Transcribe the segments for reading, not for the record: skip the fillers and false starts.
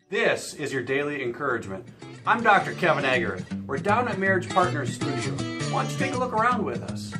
This is your daily encouragement. I'm Dr. Kevin Agar. We're down at Marriage Partners Studio. Why don't you take a look around with us?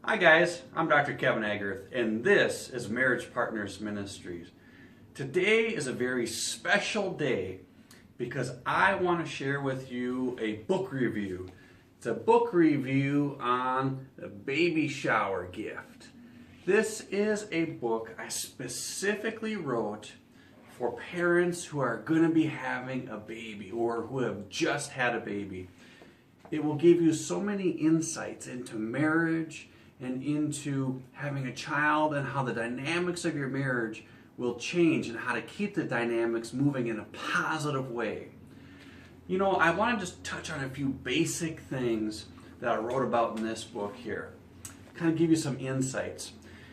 Hi guys, I'm Dr. Kevin Agarth, and this is Marriage Partners Ministries. Today is a very special day because I want to share with you a book review. It's a book review on the baby shower gift. This is a book I specifically wrote for parents who are going to be having a baby or who have just had a baby. It will give you so many insights into marriage and into having a child and how the dynamics of your marriage will change and how to keep the dynamics moving in a positive way. You know, I want to just touch on a few basic things that I wrote about in this book here. Kind of give you some insights.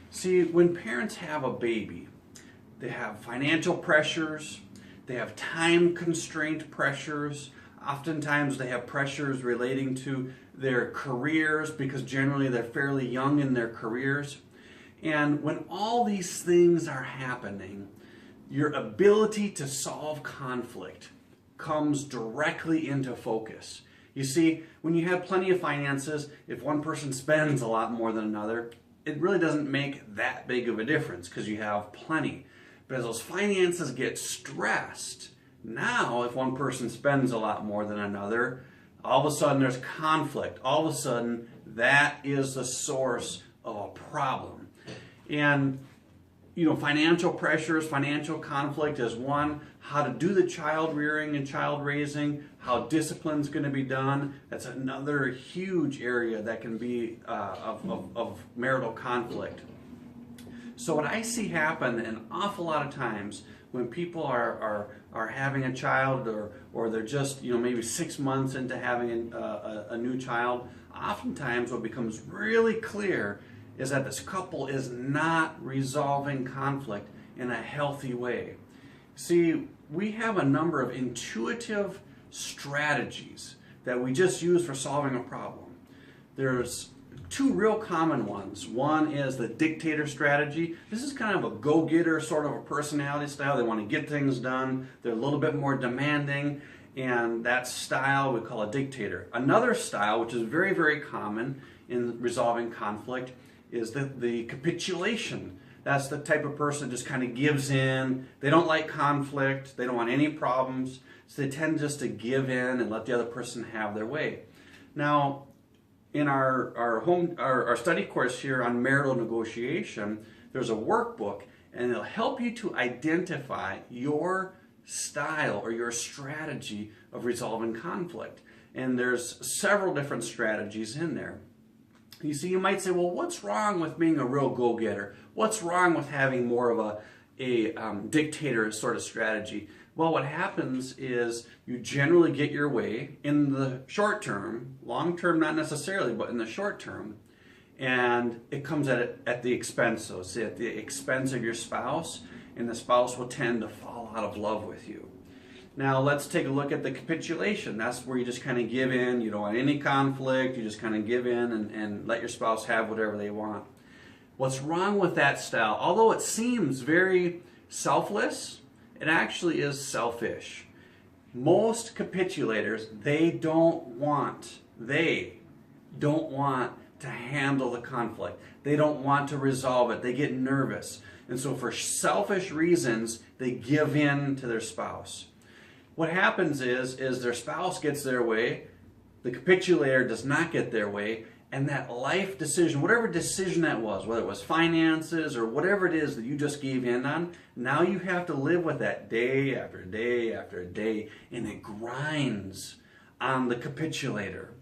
See, when parents have a baby, they have financial pressures, they have time constraint pressures, oftentimes they have pressures relating to their careers because generally they're fairly young in their careers. And when all these things are happening, your ability to solve conflict comes directly into focus. You see, when you have plenty of finances, if one person spends a lot more than another, it really doesn't make that big of a difference because you have plenty. But as those finances get stressed, now if one person spends a lot more than another, all of a sudden there's conflict. All of a sudden that is the source of a problem. And you know, financial pressures, financial conflict is one. How to do the child rearing and child raising, how discipline's going to be done. That's another huge area that can be of marital conflict. So what I see happen an awful lot of times when people are having a child or they're just, you know, maybe 6 months into having a new child, oftentimes what becomes really clear is that this couple is not resolving conflict in a healthy way. See, we have a number of intuitive strategies that we just use for solving a problem. There's two real common ones. One is the dictator strategy. This is kind of a go-getter sort of a personality style. They want to get things done. They're a little bit more demanding, and that style we call a dictator. Another style, which is very, very common in resolving conflict, is the capitulation. That's the type of person that just kind of gives in. They don't like conflict. They don't want any problems. So they tend just to give in and let the other person have their way. Now, in our study course here on marital negotiation, there's a workbook, and it'll help you to identify your style or your strategy of resolving conflict. And there's several different strategies in there. You see, you might say, well, what's wrong with being a real go-getter? What's wrong with having more of a dictator sort of strategy? Well, what happens is you generally get your way in the short term, long term not necessarily, but in the short term, and it comes at the expense, so it's at the expense of your spouse, and the spouse will tend to fall out of love with you. Now let's take a look at the capitulation. That's where you just kind of give in. You don't want any conflict. You just kind of give in and let your spouse have whatever they want. What's wrong with that style? Although it seems very selfless, it actually is selfish. Most capitulators, they don't want to handle the conflict. They don't want to resolve it. They get nervous. And so for selfish reasons, they give in to their spouse. What happens is their spouse gets their way, the capitulator does not get their way, and that life decision, whatever decision that was, whether it was finances or whatever it is that you just gave in on, now you have to live with that day after day after day, and it grinds on the capitulator.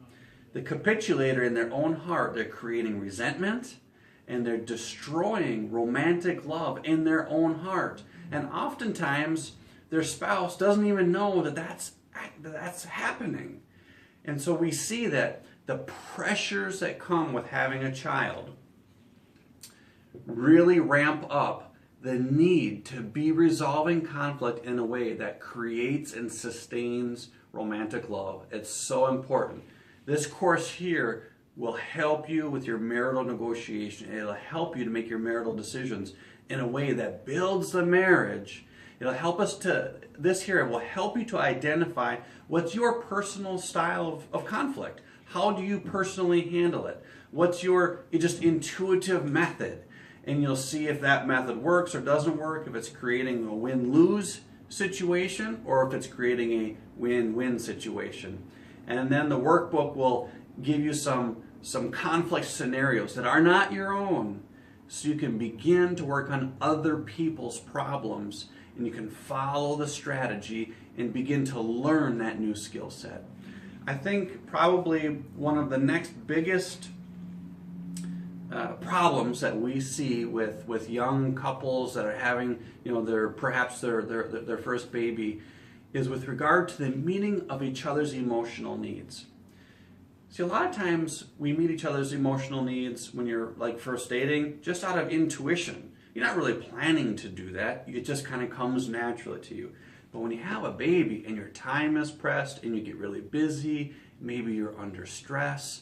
the capitulator in their own heart, they're creating resentment and they're destroying romantic love in their own heart. And oftentimes, their spouse doesn't even know that that's happening. And so we see that the pressures that come with having a child really ramp up the need to be resolving conflict in a way that creates and sustains romantic love. It's so important. This course here will help you with your marital negotiation. It'll help you to make your marital decisions in a way that builds the marriage. It'll help us to, this here will help you to identify what's your personal style of conflict. How do you personally handle it? What's your just intuitive method? And you'll see if that method works or doesn't work, if it's creating a win-lose situation or if it's creating a win-win situation. And then the workbook will give you some conflict scenarios that are not your own, so you can begin to work on other people's problems and you can follow the strategy and begin to learn that new skill set. I think probably one of the next biggest problems that we see with young couples that are having, perhaps their first baby, is with regard to the meeting of each other's emotional needs. See, a lot of times we meet each other's emotional needs when you're like first dating, just out of intuition. You're not really planning to do that. It just kind of comes naturally to you. But when you have a baby and your time is pressed and you get really busy, maybe you're under stress,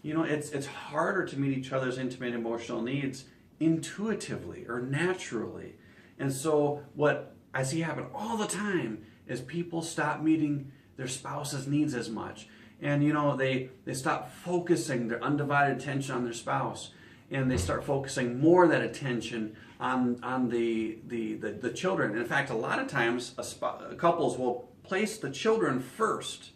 it's harder to meet each other's intimate emotional needs intuitively or naturally. And so what I see happen all the time is people stop meeting their spouse's needs as much. And they stop focusing their undivided attention on their spouse, and they start focusing more of that attention on the children. In fact, a lot of times couples will place the children first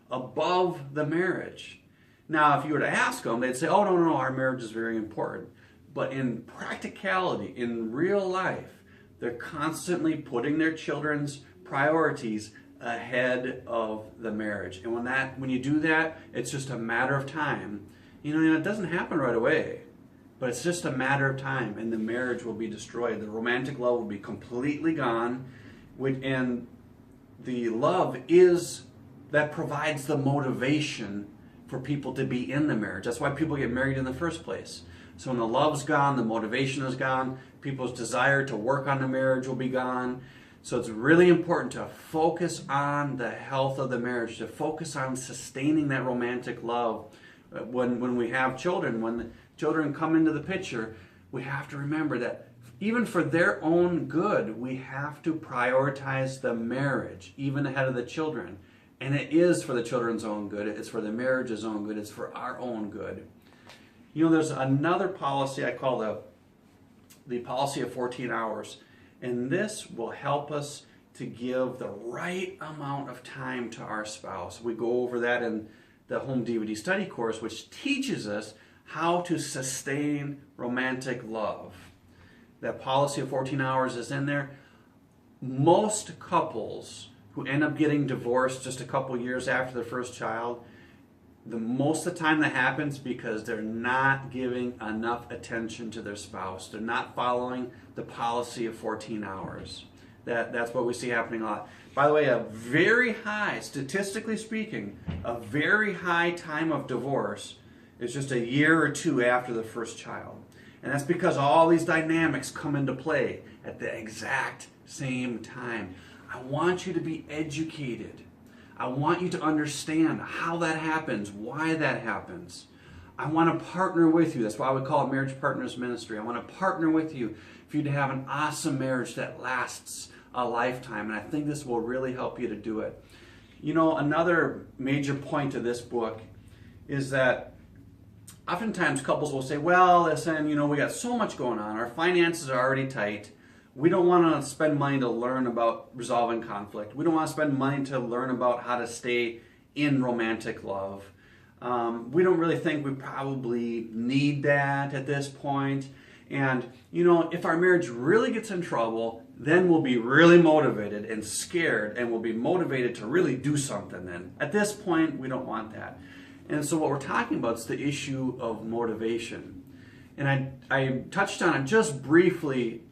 above the marriage. Now, if you were to ask them, they'd say, "Oh, no, our marriage is very important." But in practicality, in real life, they're constantly putting their children's priorities ahead of the marriage. And when you do that, it's just a matter of time. It doesn't happen right away, but it's just a matter of time, and the marriage will be destroyed. The romantic love will be completely gone, and the love is that provides the motivation for people to be in the marriage. That's why people get married in the first place. So when the love's gone, the motivation is gone, people's desire to work on the marriage will be gone. So it's really important to focus on the health of the marriage, to focus on sustaining that romantic love. When we have children, when the children come into the picture, we have to remember that even for their own good, we have to prioritize the marriage, even ahead of the children. And it is for the children's own good, it's for the marriage's own good, it's for our own good. There's another policy I call the policy of 14 hours. And this will help us to give the right amount of time to our spouse. We go over that in the home DVD study course, which teaches us how to sustain romantic love. That policy of 14 hours is in there. Most couples who end up getting divorced just a couple years after their first child, most of the time that happens because they're not giving enough attention to their spouse. They're not following the policy of 14 hours. That's what we see happening a lot. By the way, statistically speaking, a very high time of divorce is just a year or two after the first child. And that's because all these dynamics come into play at the exact same time. I want you to be educated. I want you to understand how that happens, why that happens. I want to partner with you. That's why we call it Marriage Partners Ministry. I want to partner with you for you to have an awesome marriage that lasts a lifetime. And I think this will really help you to do it. Another major point of this book is that oftentimes couples will say, well, listen, we got so much going on. Our finances are already tight. We don't want to spend money to learn about resolving conflict. We don't want to spend money to learn about how to stay in romantic love. We don't really think we probably need that at this point. And, if our marriage really gets in trouble, then we'll be really motivated and scared, and we'll be motivated to really do something then. At this point, we don't want that. And so what we're talking about is the issue of motivation. And I touched on it just briefly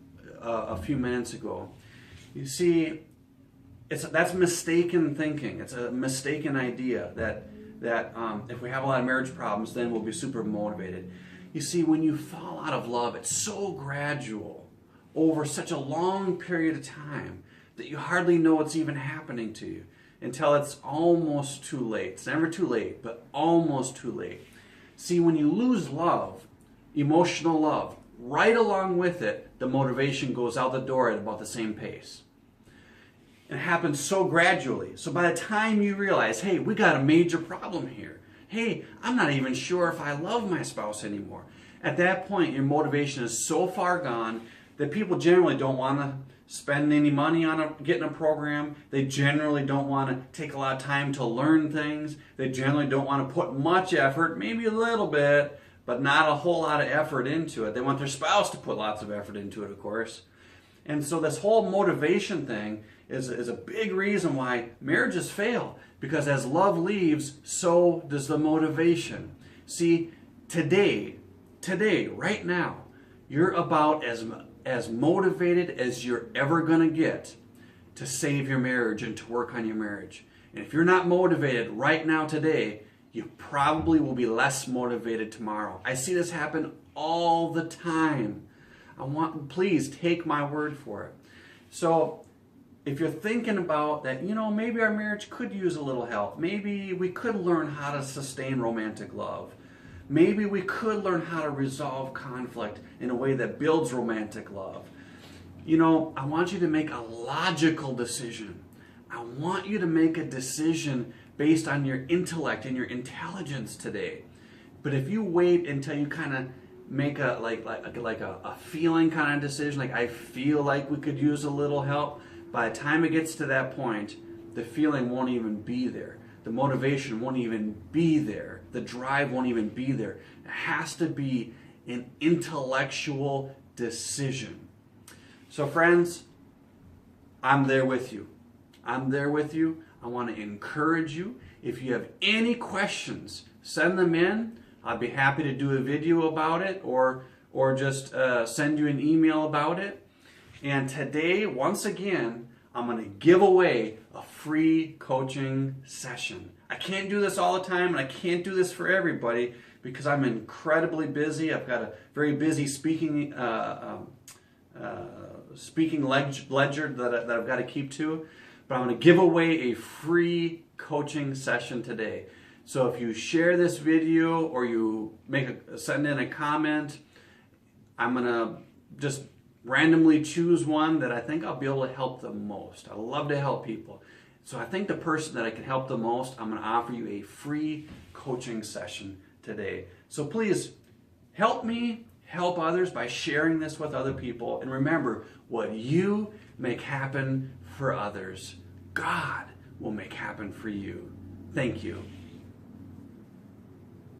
a few minutes ago. You see, that's mistaken thinking. It's a mistaken idea that if we have a lot of marriage problems, then we'll be super motivated. You see, when you fall out of love, it's so gradual over such a long period of time that you hardly know what's even happening to you until it's almost too late. It's never too late, but almost too late. See, when you lose love, emotional love, right along with it, the motivation goes out the door at about the same pace. It happens so gradually. So by the time you realize, hey, we got a major problem here. Hey, I'm not even sure if I love my spouse anymore. At that point, your motivation is so far gone that people generally don't want to spend any money on getting a program. They generally don't want to take a lot of time to learn things. They generally don't want to put much effort, maybe a little bit, but not a whole lot of effort into it. They want their spouse to put lots of effort into it, of course. And so this whole motivation thing is a big reason why marriages fail. Because as love leaves, so does the motivation. See, today, right now, you're about as motivated as you're ever going to get to save your marriage and to work on your marriage. And if you're not motivated right now today, you probably will be less motivated tomorrow. I see this happen all the time. Please take my word for it. So if you're thinking about that, maybe our marriage could use a little help. Maybe we could learn how to sustain romantic love. Maybe we could learn how to resolve conflict in a way that builds romantic love. I want you to make a logical decision. I want you to make a decision based on your intellect and your intelligence today. But if you wait until you kind of make a a feeling kind of decision, like I feel like we could use a little help, by the time it gets to that point, the feeling won't even be there. The motivation won't even be there. The drive won't even be there. It has to be an intellectual decision. So friends, I'm there with you. I'm there with you. I want to encourage you. If you have any questions, send them in. I'd be happy to do a video about it or just send you an email about it. And today, once again, I'm going to give away a free coaching session. I can't do this all the time, and I can't do this for everybody because I'm incredibly busy. I've got a very busy speaking ledger that I've got to keep to. But I'm going to give away a free coaching session today. So if you share this video or you send in a comment, I'm going to just randomly choose one that I think I'll be able to help the most. I love to help people. So I think the person that I can help the most, I'm going to offer you a free coaching session today. So please help me help others by sharing this with other people. And remember, what you make happen for others, God will make happen for you. Thank you.